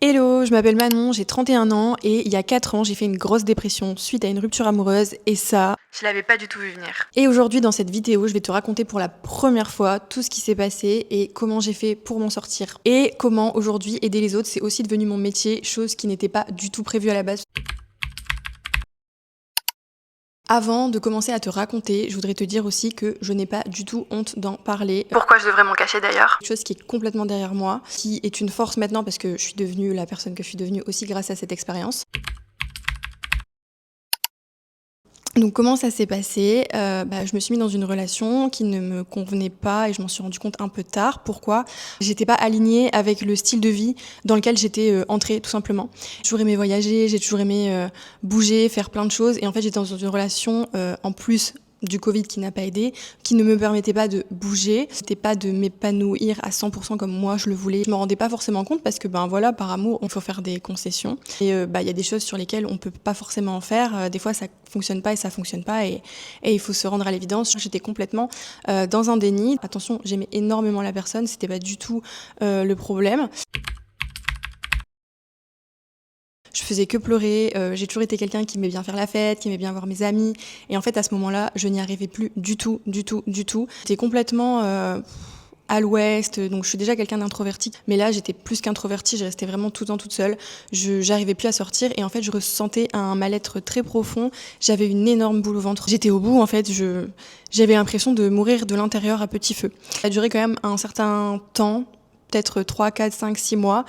Hello, je m'appelle Manon, j'ai 31 ans et il y a 4 ans, j'ai fait une grosse dépression suite à une rupture amoureuse et ça, je l'avais pas du tout vu venir. Et aujourd'hui, dans cette vidéo, je vais te raconter pour la première fois tout ce qui s'est passé et comment j'ai fait pour m'en sortir. Et comment aujourd'hui aider les autres, c'est aussi devenu mon métier, chose qui n'était pas du tout prévue à la base. Avant de commencer à te raconter, je voudrais te dire aussi que je n'ai pas du tout honte d'en parler. Pourquoi je devrais m'en cacher d'ailleurs? Quelque chose qui est complètement derrière moi, qui est une force maintenant parce que je suis devenue la personne que je suis devenue aussi grâce à cette expérience. Donc comment ça s'est passé? Je me suis mise dans une relation qui ne me convenait pas et je m'en suis rendu compte un peu tard. Pourquoi? J'étais pas alignée avec le style de vie dans lequel j'étais entrée, tout simplement. J'ai toujours aimé voyager, j'ai toujours aimé bouger, faire plein de choses. Et en fait, j'étais dans une relation, en plus du Covid qui n'a pas aidé, qui ne me permettait pas de bouger, c'était pas de m'épanouir à 100% comme moi je le voulais. Je me rendais pas forcément compte parce que voilà, par amour, il faut faire des concessions. Et il y a des choses sur lesquelles on peut pas forcément en faire. Des fois, ça fonctionne pas et ça fonctionne pas et il faut se rendre à l'évidence. J'étais complètement dans un déni. Attention, j'aimais énormément la personne, c'était pas du tout le problème. Je faisais que pleurer, j'ai toujours été quelqu'un qui aimait bien faire la fête, qui aimait bien voir mes amis et en fait à ce moment-là, je n'y arrivais plus du tout. J'étais complètement à l'ouest, donc je suis déjà quelqu'un d'introverti, mais là j'étais plus qu'introvertie, je restais vraiment tout le temps toute seule, j'arrivais plus à sortir et en fait je ressentais un mal-être très profond, j'avais une énorme boule au ventre, j'étais au bout en fait, j'avais l'impression de mourir de l'intérieur à petit feu. Ça a duré quand même un certain temps, peut-être 3, 4, 5, 6 mois.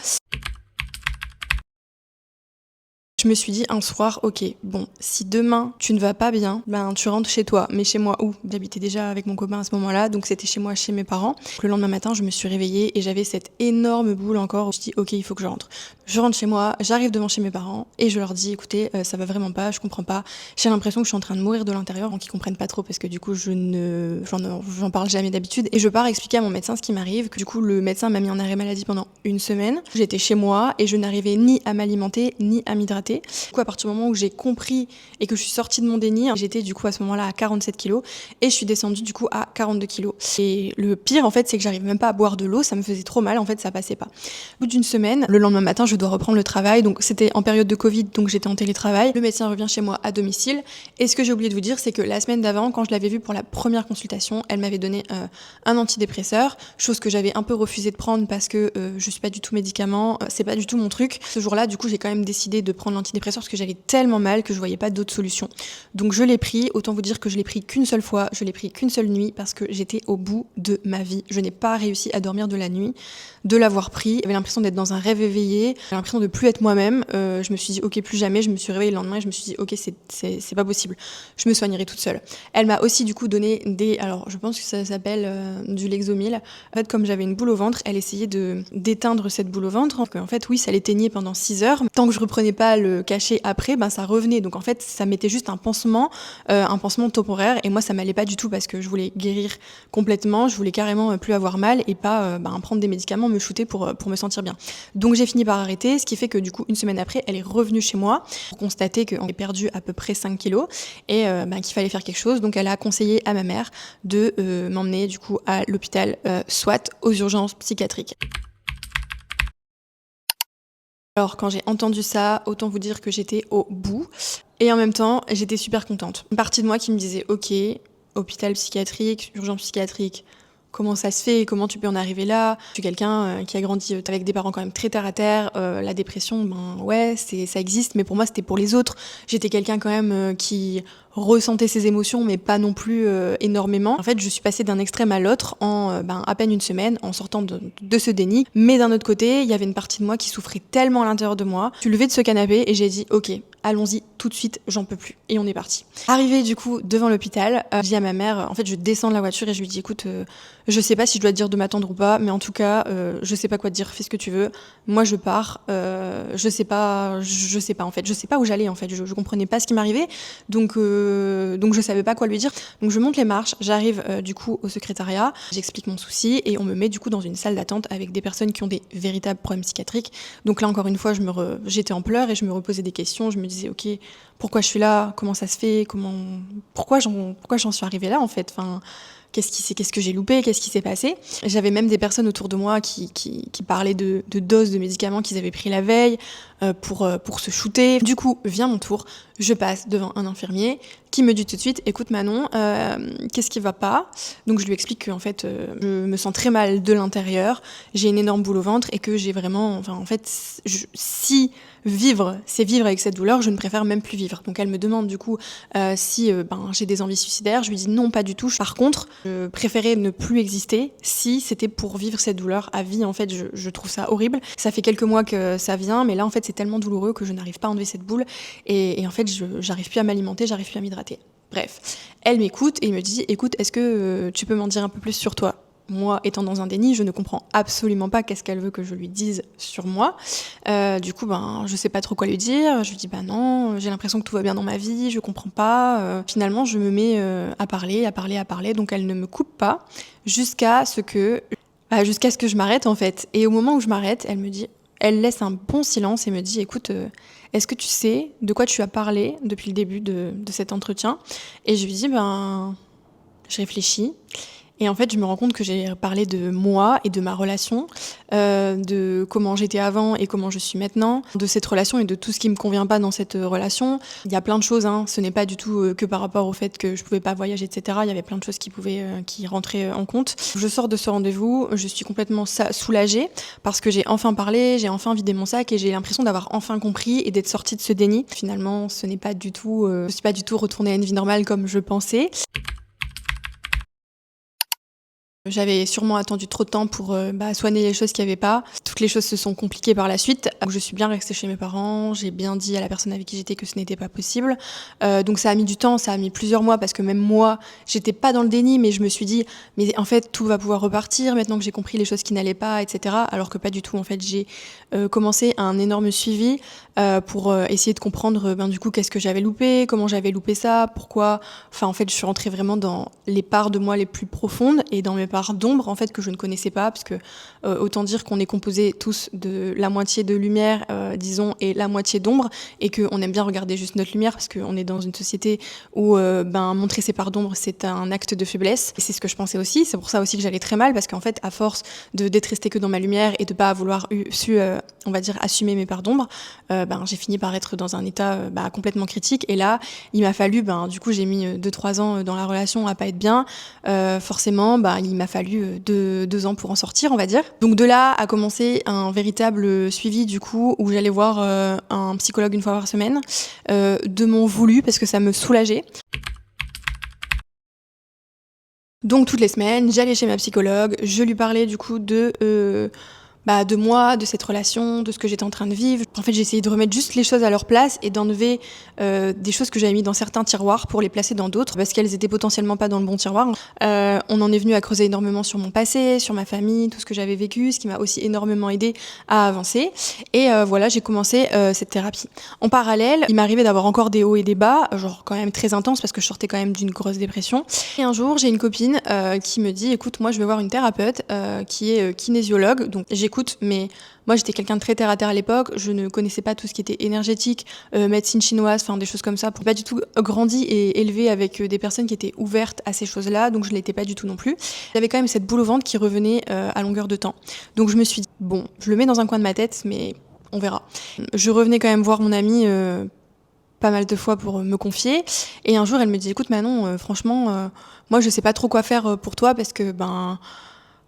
Je me suis dit un soir, ok, bon, si demain tu ne vas pas bien, tu rentres chez toi. Mais chez moi où? J'habitais déjà avec mon copain à ce moment-là, donc c'était chez moi, chez mes parents. Le lendemain matin, je me suis réveillée et j'avais cette énorme boule encore où je dis, ok, il faut que je rentre. Je rentre chez moi, j'arrive devant chez mes parents et je leur dis, écoutez, ça va vraiment pas, je comprends pas. J'ai l'impression que je suis en train de mourir de l'intérieur, donc ils comprennent pas trop parce que du coup, j'en parle jamais d'habitude. Et je pars expliquer à mon médecin ce qui m'arrive, que du coup, le médecin m'a mis en arrêt maladie pendant une semaine. J'étais chez moi et je n'arrivais ni à m'alimenter, ni à m'hydrater. Du coup, à partir du moment où j'ai compris et que je suis sortie de mon déni, j'étais du coup à ce moment-là à 47 kilos et je suis descendue du coup à 42 kilos. Et le pire en fait, c'est que j'arrive même pas à boire de l'eau, ça me faisait trop mal, en fait, ça passait pas. Au bout d'une semaine, le lendemain matin, je dois reprendre le travail, donc c'était en période de Covid, donc j'étais en télétravail. Le médecin revient chez moi à domicile et ce que j'ai oublié de vous dire, c'est que la semaine d'avant, quand je l'avais vue pour la première consultation, elle m'avait donné un antidépresseur, chose que j'avais un peu refusé de prendre parce que je suis pas du tout médicament, c'est pas du tout mon truc. Ce jour-là, du coup, j'ai quand même décidé de prendre l'antidépresseur parce que j'allais tellement mal que je voyais pas d'autre solution. Donc je l'ai pris, autant vous dire que je l'ai pris qu'une seule fois, je l'ai pris qu'une seule nuit parce que j'étais au bout de ma vie. Je n'ai pas réussi à dormir de la nuit, de l'avoir pris. J'avais l'impression d'être dans un rêve éveillé, j'avais l'impression de plus être moi-même. Je me suis dit ok, plus jamais. Je me suis réveillée le lendemain et je me suis dit ok, c'est pas possible. Je me soignerai toute seule. Elle m'a aussi du coup donné alors je pense que ça s'appelle du Lexomil. En fait, comme j'avais une boule au ventre, elle essayait d'éteindre cette boule au ventre. En fait, oui, ça l'éteignait pendant 6 heures. Tant que je reprenais pas le cachet après, ça revenait. Donc en fait, ça mettait juste un pansement temporaire. Et moi, ça m'allait pas du tout parce que je voulais guérir complètement. Je voulais carrément plus avoir mal et pas prendre des médicaments, me shooter pour me sentir bien. Donc j'ai fini par arrêter, ce qui fait que du coup, une semaine après, elle est revenue chez moi pour constater qu'on avait perdu à peu près 5 kilos et qu'il fallait faire quelque chose. Donc elle a conseillé à ma mère de m'emmener du coup à l'hôpital, soit aux urgences psychiatriques. Alors quand j'ai entendu ça, autant vous dire que j'étais au bout et en même temps j'étais super contente. Une partie de moi qui me disait ok, hôpital psychiatrique, urgence psychiatrique, comment ça se fait, comment tu peux en arriver là? Je suis quelqu'un qui a grandi avec des parents quand même très terre à terre, la dépression, ouais, ça existe, mais pour moi c'était pour les autres. J'étais quelqu'un quand même qui ressentait ses émotions, mais pas non plus énormément. En fait, je suis passée d'un extrême à l'autre en à peine une semaine, en sortant de ce déni. Mais d'un autre côté, il y avait une partie de moi qui souffrait tellement à l'intérieur de moi. Je suis levée de ce canapé et j'ai dit, ok, allons-y tout de suite, j'en peux plus. Et on est parti. Arrivée du coup devant l'hôpital, je dis à ma mère, en fait, je descends de la voiture et je lui dis, écoute, je sais pas si je dois te dire de m'attendre ou pas, mais en tout cas, je sais pas quoi te dire, fais ce que tu veux. Moi, je pars. Je sais pas en fait, je sais pas où j'allais en fait. Je comprenais pas ce qui m'arrivait, donc je savais pas quoi lui dire. Donc je monte les marches, j'arrive du coup au secrétariat, j'explique mon souci et on me met du coup dans une salle d'attente avec des personnes qui ont des véritables problèmes psychiatriques. Donc là encore une fois, j'étais en pleurs et je me reposais des questions. Je me disais ok, pourquoi je suis là, comment ça se fait, pourquoi j'en suis arrivée là en fait. Enfin, qu'est-ce que j'ai loupé, qu'est-ce qui s'est passé. J'avais même des personnes autour de moi qui parlaient de doses de médicaments qu'ils avaient pris la veille pour se shooter. Du coup, vient mon tour, je passe devant un infirmier qui me dit tout de suite, écoute Manon, qu'est-ce qui va pas? Donc je lui explique qu'en fait, je me sens très mal de l'intérieur, j'ai une énorme boule au ventre et que j'ai vraiment, enfin en fait, si vivre, c'est vivre avec cette douleur, je ne préfère même plus vivre. Donc elle me demande du coup si j'ai des envies suicidaires. Je lui dis non, pas du tout. Par contre, je préférais ne plus exister si c'était pour vivre cette douleur à vie. En fait, je trouve ça horrible. Ça fait quelques mois que ça vient, mais là en fait c'est tellement douloureux que je n'arrive pas à enlever cette boule et en fait j'arrive plus à m'alimenter, j'arrive plus à m'hydrater. Bref, elle m'écoute et me dit écoute, est-ce que tu peux m'en dire un peu plus sur toi? Moi, étant dans un déni, je ne comprends absolument pas qu'est-ce qu'elle veut que je lui dise sur moi. Du coup, je sais pas trop quoi lui dire. Je lui dis, non, j'ai l'impression que tout va bien dans ma vie, je comprends pas. Finalement, je me mets à parler. Donc, elle ne me coupe pas jusqu'à ce que je m'arrête, en fait. Et au moment où je m'arrête, elle laisse un bon silence et me dit, écoute, est-ce que tu sais de quoi tu as parlé depuis le début de cet entretien? Et je lui dis, je réfléchis. Et en fait, je me rends compte que j'ai parlé de moi et de ma relation, de comment j'étais avant et comment je suis maintenant, de cette relation et de tout ce qui me convient pas dans cette relation. Il y a plein de choses, hein. Ce n'est pas du tout que par rapport au fait que je pouvais pas voyager, etc. Il y avait plein de choses qui rentraient en compte. Je sors de ce rendez-vous, je suis complètement soulagée parce que j'ai enfin parlé, j'ai enfin vidé mon sac et j'ai l'impression d'avoir enfin compris et d'être sortie de ce déni. Finalement, ce n'est pas du tout, je suis pas du tout retournée à une vie normale comme je pensais. J'avais sûrement attendu trop de temps pour soigner les choses qu'il n'y avait pas. Toutes les choses se sont compliquées par la suite. Donc je suis bien restée chez mes parents, j'ai bien dit à la personne avec qui j'étais que ce n'était pas possible. Donc ça a mis du temps, ça a mis plusieurs mois parce que même moi, j'étais pas dans le déni, mais je me suis dit, mais en fait tout va pouvoir repartir maintenant que j'ai compris les choses qui n'allaient pas, etc. Alors que pas du tout. En fait, j'ai commencé un énorme suivi pour essayer de comprendre du coup qu'est-ce que j'avais loupé, comment j'avais loupé ça, pourquoi. Enfin en fait, je suis rentrée vraiment dans les parts de moi les plus profondes et dans mes parts d'ombre en fait que je ne connaissais pas parce que autant dire qu'on est composés tous de la moitié de lumière disons et la moitié d'ombre et qu'on aime bien regarder juste notre lumière parce qu'on est dans une société où montrer ses parts d'ombre c'est un acte de faiblesse et c'est ce que je pensais aussi. C'est pour ça aussi que j'allais très mal parce qu'en fait à force d'être restée que dans ma lumière et de pas avoir su on va dire assumer mes parts d'ombre, j'ai fini par être dans un état complètement critique et là il m'a fallu du coup j'ai mis 2-3 ans dans la relation à pas être bien, forcément il m'a fallu 2 ans pour en sortir on va dire. Donc de là a commencé un véritable suivi du coup où j'allais voir un psychologue une fois par semaine de mon voulu parce que ça me soulageait. Donc toutes les semaines j'allais chez ma psychologue, je lui parlais du coup de moi, de cette relation, de ce que j'étais en train de vivre. En fait, j'ai essayé de remettre juste les choses à leur place et d'enlever des choses que j'avais mis dans certains tiroirs pour les placer dans d'autres parce qu'elles étaient potentiellement pas dans le bon tiroir. On en est venu à creuser énormément sur mon passé, sur ma famille, tout ce que j'avais vécu, ce qui m'a aussi énormément aidé à avancer. Et j'ai commencé cette thérapie. En parallèle, il m'arrivait d'avoir encore des hauts et des bas, genre quand même très intenses parce que je sortais quand même d'une grosse dépression. Et un jour, j'ai une copine qui me dit, écoute, moi je vais voir une thérapeute qui est kinésiologue, donc j'écoute, mais moi j'étais quelqu'un de très terre à terre à l'époque, je ne connaissais pas tout ce qui était énergétique, médecine chinoise, enfin des choses comme ça. Pas du tout grandi et élevé avec des personnes qui étaient ouvertes à ces choses-là, donc je l'étais pas du tout non plus. J'avais quand même cette boule au ventre qui revenait à longueur de temps. Donc je me suis dit, bon, je le mets dans un coin de ma tête, mais on verra. Je revenais quand même voir mon amie pas mal de fois pour me confier, et un jour elle me dit, écoute Manon, franchement, moi je sais pas trop quoi faire pour toi parce que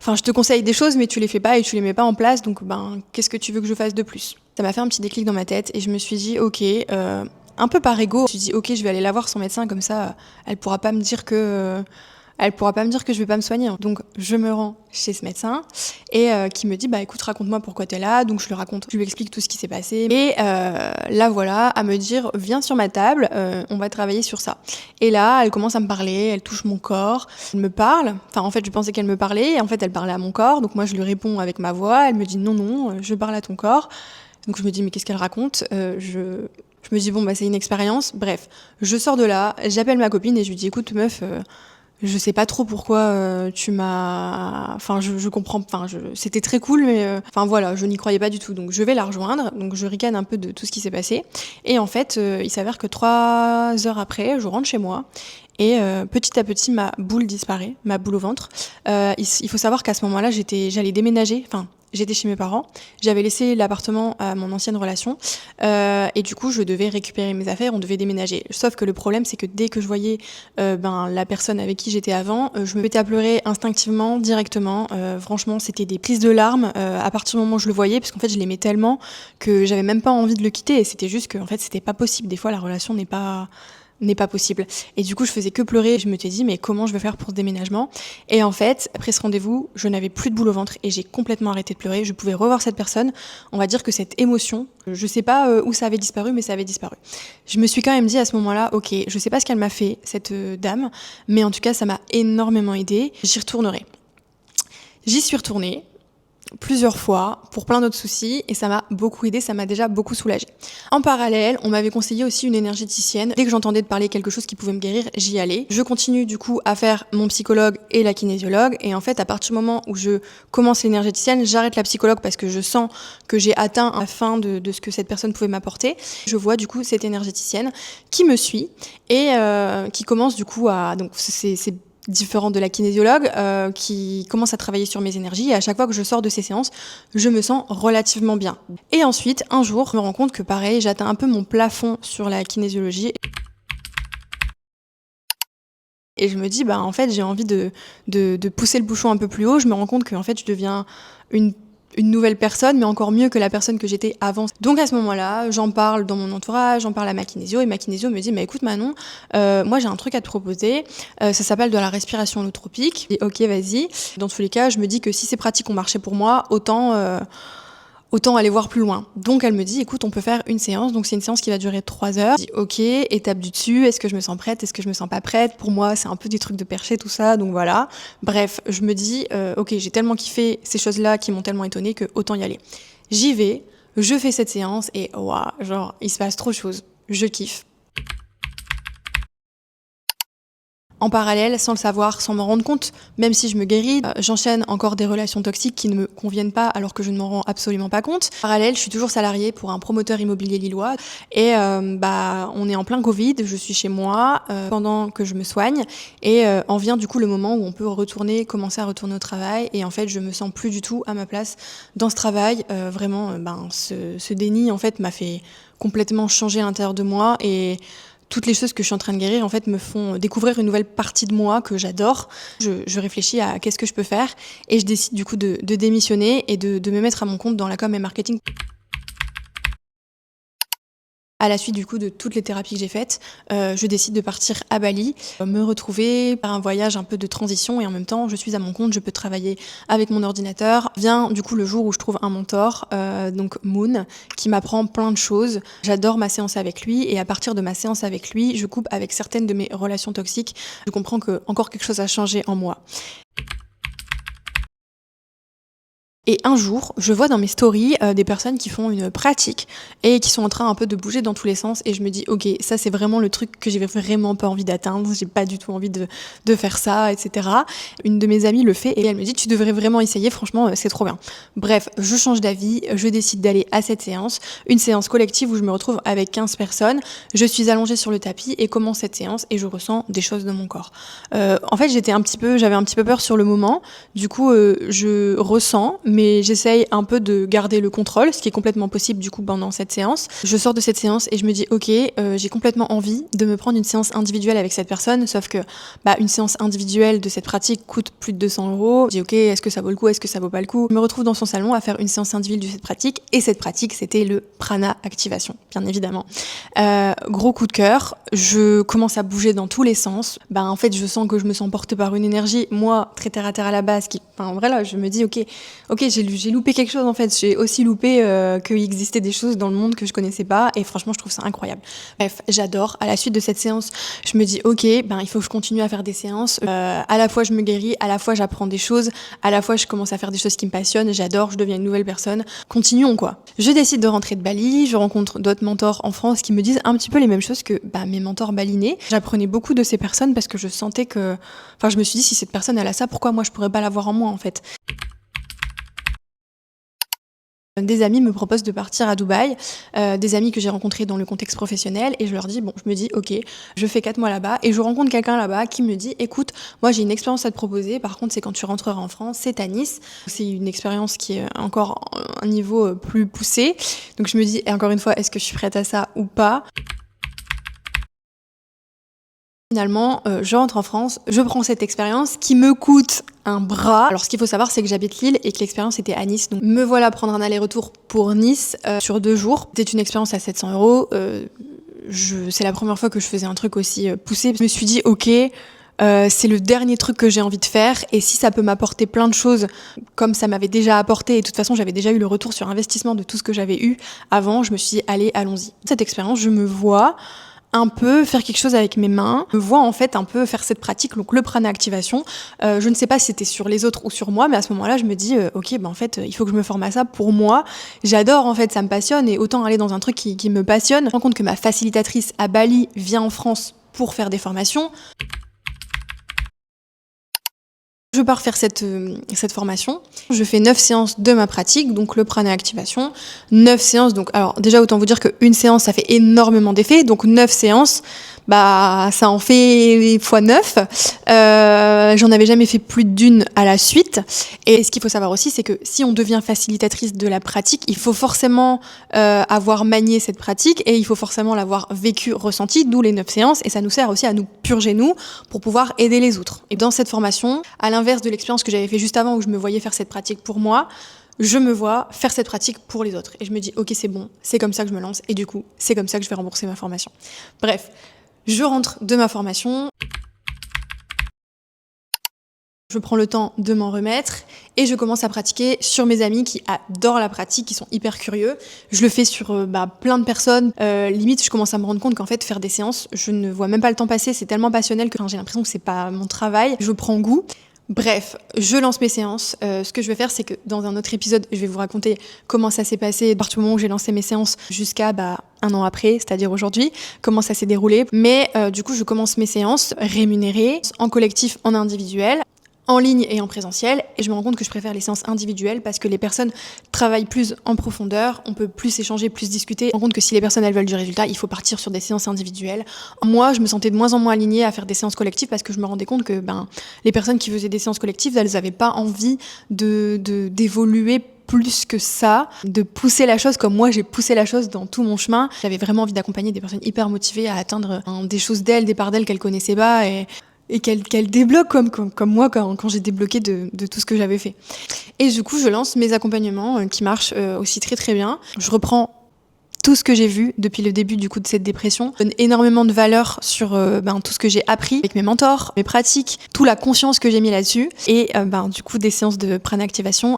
je te conseille des choses, mais tu les fais pas et tu les mets pas en place, donc qu'est-ce que tu veux que je fasse de plus? Ça m'a fait un petit déclic dans ma tête et je me suis dit, ok, un peu par ego, je me suis dit, ok, je vais aller la voir son médecin, comme ça, elle pourra pas me dire que je vais pas me soigner. Donc je me rends chez ce médecin et qui me dit écoute, raconte-moi pourquoi t'es là. Donc je lui explique tout ce qui s'est passé et là voilà à me dire viens sur ma table, on va travailler sur ça. Et là elle commence à me parler, elle touche mon corps, elle me parle. Enfin en fait je pensais qu'elle me parlait et en fait elle parlait à mon corps. Donc moi je lui réponds avec ma voix. Elle me dit non, je parle à ton corps. Donc je me dis mais qu'est-ce qu'elle raconte? Je me dis c'est une expérience. Bref, je sors de là, j'appelle ma copine et je lui dis écoute meuf, je sais pas trop pourquoi tu m'as... je comprends... c'était très cool, mais... je n'y croyais pas du tout. Donc, je vais la rejoindre. Donc, je ricane un peu de tout ce qui s'est passé. Et en fait, il s'avère que 3 heures après, je rentre chez moi. et petit à petit ma boule disparaît, ma boule au ventre. Il faut savoir qu'à ce moment-là, j'allais déménager, enfin j'étais chez mes parents, j'avais laissé l'appartement à mon ancienne relation et du coup je devais récupérer mes affaires, on devait déménager. Sauf que le problème c'est que dès que je voyais la personne avec qui j'étais avant, je me mettais à pleurer instinctivement, directement. Franchement c'était des prises de larmes à partir du moment où je le voyais, parce qu'en fait je l'aimais tellement que j'avais même pas envie de le quitter, et c'était juste que en fait c'était pas possible. Des fois la relation n'est pas possible. Et du coup, je faisais que pleurer. Je me suis dit, mais comment je vais faire pour ce déménagement? Et en fait, après ce rendez-vous, je n'avais plus de boule au ventre et j'ai complètement arrêté de pleurer. Je pouvais revoir cette personne. On va dire que cette émotion, je sais pas où ça avait disparu, mais ça avait disparu. Je me suis quand même dit à ce moment-là, ok, je sais pas ce qu'elle m'a fait, cette dame, mais en tout cas, ça m'a énormément aidée. J'y retournerai. J'y suis retournée plusieurs fois pour plein d'autres soucis et ça m'a beaucoup aidé, ça m'a déjà beaucoup soulagée. En parallèle, on m'avait conseillé aussi une énergéticienne. Dès que j'entendais de parler quelque chose qui pouvait me guérir, j'y allais. Je continue du coup à faire mon psychologue et la kinésiologue, et en fait à partir du moment où je commence l'énergéticienne, j'arrête la psychologue parce que je sens que j'ai atteint la fin de ce que cette personne pouvait m'apporter. Je vois du coup cette énergéticienne qui me suit et qui commence du coup à... Donc c'est différent de la kinésiologue, qui commence à travailler sur mes énergies, et à chaque fois que je sors de ces séances, je me sens relativement bien. Et ensuite, un jour, je me rends compte que pareil, j'atteins un peu mon plafond sur la kinésiologie. Et je me dis, en fait, j'ai envie de pousser le bouchon un peu plus haut. Je me rends compte que en fait, je deviens une nouvelle personne, mais encore mieux que la personne que j'étais avant. Donc à ce moment-là, j'en parle dans mon entourage, j'en parle à ma kinésio, et ma kinésio me dit, mais écoute Manon, moi j'ai un truc à te proposer, ça s'appelle de la respiration holotropique. Et ok, vas-y. Dans tous les cas, je me dis que si ces pratiques ont marché pour moi, autant aller voir plus loin. Donc elle me dit, écoute, on peut faire une séance. Donc c'est une séance qui va durer 3 heures. Je dis, ok, étape du dessus, est-ce que je me sens prête, est-ce que je me sens pas prête? Pour moi, c'est un peu des trucs de perché, tout ça, donc voilà. Bref, je me dis, ok, j'ai tellement kiffé ces choses-là qui m'ont tellement étonnée que autant y aller. J'y vais, je fais cette séance et waouh, genre, il se passe trop de choses. Je kiffe. En parallèle, sans le savoir, sans m'en rendre compte, même si je me guéris, j'enchaîne encore des relations toxiques qui ne me conviennent pas alors que je ne m'en rends absolument pas compte. En parallèle, je suis toujours salariée pour un promoteur immobilier lillois et on est en plein Covid, je suis chez moi pendant que je me soigne et en vient du coup le moment où on peut commencer à retourner au travail, et en fait je me sens plus du tout à ma place dans ce travail. Ce déni en fait m'a fait complètement changer à l'intérieur de moi, et toutes les choses que je suis en train de guérir, en fait, me font découvrir une nouvelle partie de moi que j'adore. Je réfléchis à qu'est-ce que je peux faire, et je décide du coup de démissionner et de me mettre à mon compte dans la com et marketing. À la suite du coup de toutes les thérapies que j'ai faites, je décide de partir à Bali, me retrouver par un voyage un peu de transition, et en même temps je suis à mon compte, je peux travailler avec mon ordinateur. Vient du coup le jour où je trouve un mentor, donc Moon, qui m'apprend plein de choses. J'adore ma séance avec lui, et à partir de ma séance avec lui, je coupe avec certaines de mes relations toxiques. Je comprends que encore quelque chose a changé en moi. Et un jour, je vois dans mes stories des personnes qui font une pratique et qui sont en train un peu de bouger dans tous les sens, et je me dis ok, ça c'est vraiment le truc que j'ai vraiment pas envie d'atteindre, j'ai pas du tout envie de faire ça, etc. Une de mes amies le fait et elle me dit tu devrais vraiment essayer, franchement c'est trop bien. Bref, je change d'avis, je décide d'aller à cette séance, une séance collective où je me retrouve avec 15 personnes, je suis allongée sur le tapis et commence cette séance et je ressens des choses dans mon corps. En fait j'avais un petit peu peur sur le moment, du coup je ressens, mais j'essaye un peu de garder le contrôle, ce qui est complètement possible du coup pendant cette séance. Je sors de cette séance et je me dis ok, j'ai complètement envie de me prendre une séance individuelle avec cette personne, sauf que une séance individuelle de cette pratique coûte plus de 200 €. Je dis ok, est-ce que ça vaut le coup, est-ce que ça vaut pas le coup? Je me retrouve dans son salon à faire une séance individuelle de cette pratique, et cette pratique c'était le prana activation, bien évidemment. Gros coup de cœur, je commence à bouger dans tous les sens. En fait je sens que je me sens portée par une énergie, moi très terre à terre à la base, voilà, je me dis ok, j'ai loupé quelque chose en fait. J'ai aussi loupé qu'il existait des choses dans le monde que je connaissais pas, et franchement je trouve ça incroyable. Bref, j'adore. À la suite de cette séance, je me dis ok, il faut que je continue à faire des séances. À la fois je me guéris, à la fois j'apprends des choses, à la fois je commence à faire des choses qui me passionnent, j'adore, je deviens une nouvelle personne. Continuons quoi. Je décide de rentrer de Bali, je rencontre d'autres mentors en France qui me disent un petit peu les mêmes choses que mes mentors balinais. J'apprenais beaucoup de ces personnes parce que je sentais que, je me suis dit si cette personne elle a ça, pourquoi moi je pourrais pas l'avoir en moi en fait. Des amis me proposent de partir à Dubaï, des amis que j'ai rencontrés dans le contexte professionnel et je leur dis, bon, je me dis, ok, je fais 4 mois là-bas et je rencontre quelqu'un là-bas qui me dit, écoute, moi j'ai une expérience à te proposer, par contre c'est quand tu rentreras en France, c'est à Nice. C'est une expérience qui est encore un niveau plus poussé. Donc je me dis, et encore une fois, est-ce que je suis prête à ça ou pas ? Finalement, je rentre en France, je prends cette expérience qui me coûte un bras. Alors ce qu'il faut savoir, c'est que j'habite Lille et que l'expérience était à Nice. Donc me voilà prendre un aller-retour pour Nice sur 2 jours. C'était une expérience à 700 €. C'est la première fois que je faisais un truc aussi poussé. Je me suis dit, ok, c'est le dernier truc que j'ai envie de faire et si ça peut m'apporter plein de choses comme ça m'avait déjà apporté et de toute façon j'avais déjà eu le retour sur investissement de tout ce que j'avais eu avant, je me suis dit, allez, allons-y. Cette expérience, je me vois un peu faire quelque chose avec mes mains. Je me vois en fait un peu faire cette pratique, donc le prana activation. Je ne sais pas si c'était sur les autres ou sur moi, mais à ce moment-là, je me dis, ok, en fait, il faut que je me forme à ça pour moi. J'adore, en fait, ça me passionne et autant aller dans un truc qui me passionne. Je me rends compte que ma facilitatrice à Bali vient en France pour faire des formations. Je pars faire cette formation. Je fais 9 séances de ma pratique, donc le prana activation. 9 séances, donc alors déjà autant vous dire qu'une séance, ça fait énormément d'effets. Donc 9 séances, ça en fait fois 9. J'en avais jamais fait plus d'une à la suite. Et ce qu'il faut savoir aussi, c'est que si on devient facilitatrice de la pratique, il faut forcément avoir manié cette pratique et il faut forcément l'avoir vécu, ressenti, d'où les 9 séances. Et ça nous sert aussi à nous purger nous pour pouvoir aider les autres. Et dans cette formation, à l'inverse de l'expérience que j'avais fait juste avant où je me voyais faire cette pratique pour moi, je me vois faire cette pratique pour les autres. Et je me dis, ok, c'est bon, c'est comme ça que je me lance. Et du coup, c'est comme ça que je vais rembourser ma formation. Bref, je rentre de ma formation. Je prends le temps de m'en remettre et je commence à pratiquer sur mes amis qui adorent la pratique, qui sont hyper curieux. Je le fais sur plein de personnes. Limite, je commence à me rendre compte qu'en fait, faire des séances, je ne vois même pas le temps passer. C'est tellement passionnel que j'ai l'impression que c'est pas mon travail. Je prends goût. Bref, je lance mes séances. Ce que je vais faire, c'est que dans un autre épisode, je vais vous raconter comment ça s'est passé à partir du moment où j'ai lancé mes séances jusqu'à un an après, c'est-à-dire aujourd'hui, comment ça s'est déroulé. Mais du coup, je commence mes séances rémunérées, en collectif, en individuel, en ligne et en présentiel, et je me rends compte que je préfère les séances individuelles parce que les personnes travaillent plus en profondeur, on peut plus échanger, plus discuter. Je me rends compte que si les personnes elles veulent du résultat, il faut partir sur des séances individuelles. Moi, je me sentais de moins en moins alignée à faire des séances collectives parce que je me rendais compte que les personnes qui faisaient des séances collectives, elles avaient pas envie d'évoluer plus que ça, de pousser la chose comme moi j'ai poussé la chose dans tout mon chemin. J'avais vraiment envie d'accompagner des personnes hyper motivées à atteindre des choses d'elles, des parts d'elles qu'elles connaissaient pas et qu'elle débloque comme moi quand j'ai débloqué de tout ce que j'avais fait. Et du coup, je lance mes accompagnements qui marchent aussi très très bien. Je reprends tout ce que j'ai vu depuis le début du coup de cette dépression. Je donne énormément de valeur sur tout ce que j'ai appris avec mes mentors, mes pratiques, toute la conscience que j'ai mis là-dessus et du coup des séances de prana activation.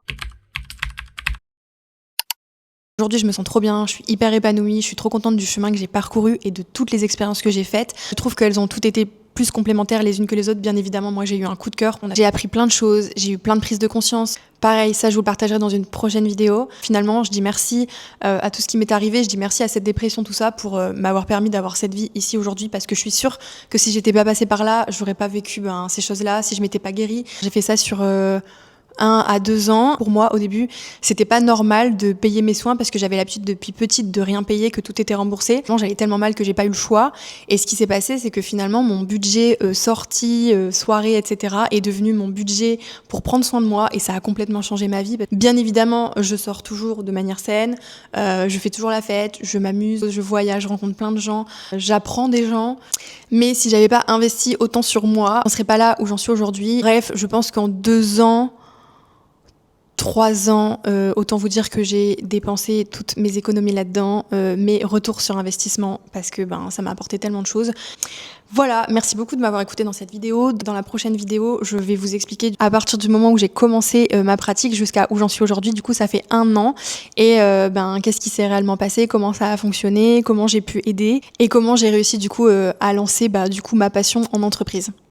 Aujourd'hui, je me sens trop bien, je suis hyper épanouie, je suis trop contente du chemin que j'ai parcouru et de toutes les expériences que j'ai faites. Je trouve qu'elles ont toutes été plus complémentaires les unes que les autres. Bien évidemment, moi, j'ai eu un coup de cœur. J'ai appris plein de choses, j'ai eu plein de prises de conscience. Pareil, ça, je vous le partagerai dans une prochaine vidéo. Finalement, je dis merci à tout ce qui m'est arrivé. Je dis merci à cette dépression, tout ça, pour m'avoir permis d'avoir cette vie ici aujourd'hui. Parce que je suis sûre que si j'étais pas passée par là, j'aurais pas vécu ces choses-là. Si je m'étais pas guérie, j'ai fait ça sur 1 à 2 ans. Pour moi, au début, c'était pas normal de payer mes soins parce que j'avais l'habitude depuis petite de rien payer, que tout était remboursé. J'allais tellement mal que j'ai pas eu le choix. Et ce qui s'est passé, c'est que finalement, mon budget sortie, soirée, etc. est devenu mon budget pour prendre soin de moi et ça a complètement changé ma vie. Bien évidemment, je sors toujours de manière saine, je fais toujours la fête, je m'amuse, je voyage, je rencontre plein de gens, j'apprends des gens. Mais si j'avais pas investi autant sur moi, on serait pas là où j'en suis aujourd'hui. Bref, je pense qu'en 2 ans, 3 ans, autant vous dire que j'ai dépensé toutes mes économies là-dedans, mes retours sur investissement, parce que ça m'a apporté tellement de choses. Voilà, merci beaucoup de m'avoir écouté dans cette vidéo. Dans la prochaine vidéo, je vais vous expliquer à partir du moment où j'ai commencé ma pratique jusqu'à où j'en suis aujourd'hui. Du coup, ça fait 1 an. Et qu'est-ce qui s'est réellement passé, comment ça a fonctionné, comment j'ai pu aider et comment j'ai réussi du coup à lancer ma passion en entreprise.